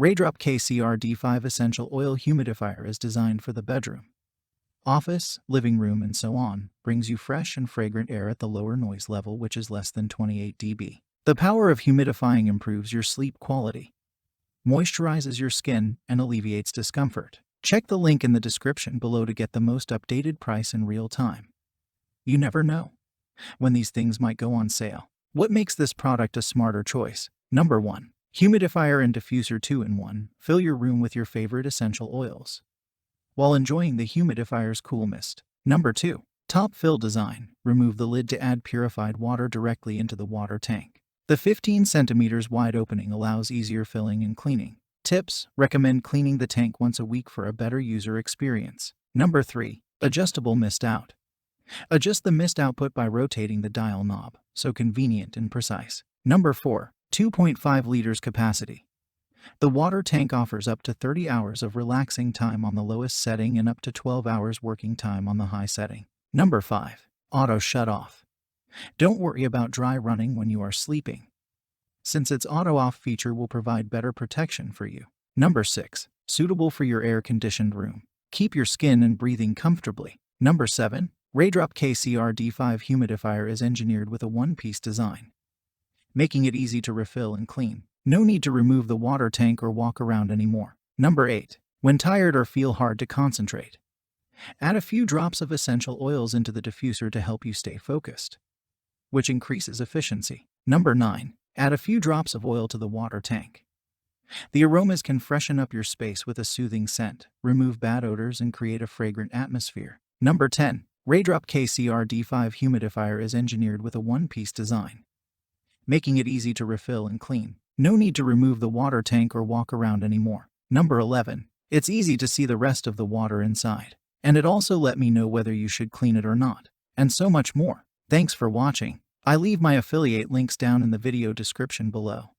Raydrop KC-RD05 Essential Oil Humidifier is designed for the bedroom, office, living room, and so on. Brings you fresh and fragrant air at the lower noise level, which is less than 28 dB. The power of humidifying improves your sleep quality, moisturizes your skin, and alleviates discomfort. Check the link in the description below to get the most updated price in real time. You never know when these things might go on sale. What makes this product a smarter choice? Number 1. Humidifier and Diffuser 2-in-1. Fill your room with your favorite essential oils while enjoying the humidifier's cool mist. Number 2. Top fill design. Remove the lid to add purified water directly into the water tank. The 15 centimeters wide opening allows easier filling and cleaning. Tips: recommend cleaning the tank once a week for a better user experience. Number 3. Adjustable mist out. Adjust the mist output by rotating the dial knob, so convenient and precise. Number 4. 2.5 liters capacity. The water tank offers up to 30 hours of relaxing time on the lowest setting and up to 12 hours working time on the high setting. Number 5. Auto shut off. Don't worry about dry running when you are sleeping, since its auto off feature will provide better protection for you. Number 6. Suitable for your air-conditioned room. Keep your skin and breathing comfortably. Number 7. Raydrop KC-RD05 Humidifier is engineered with a one-piece design, making it easy to refill and clean. No need to remove the water tank or walk around anymore. Number 8. When tired or feel hard to concentrate, add a few drops of essential oils into the diffuser to help you stay focused, which increases efficiency. Number 9. Add a few drops of oil to the water tank. The aromas can freshen up your space with a soothing scent, remove bad odors, and create a fragrant atmosphere. Number 10. Raydrop KC-RD05 Humidifier is engineered with a one-piece design, making it easy to refill and clean. No need to remove the water tank or walk around anymore. Number 11. It's easy to see the rest of the water inside, and it also let me know whether you should clean it or not, and so much more. Thanks for watching. I leave my affiliate links down in the video description below.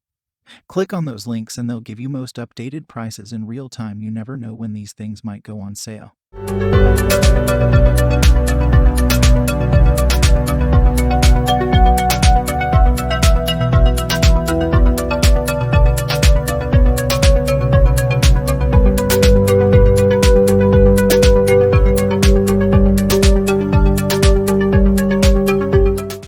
Click on those links and they'll give you most updated prices in real time. You never know when these things might go on sale.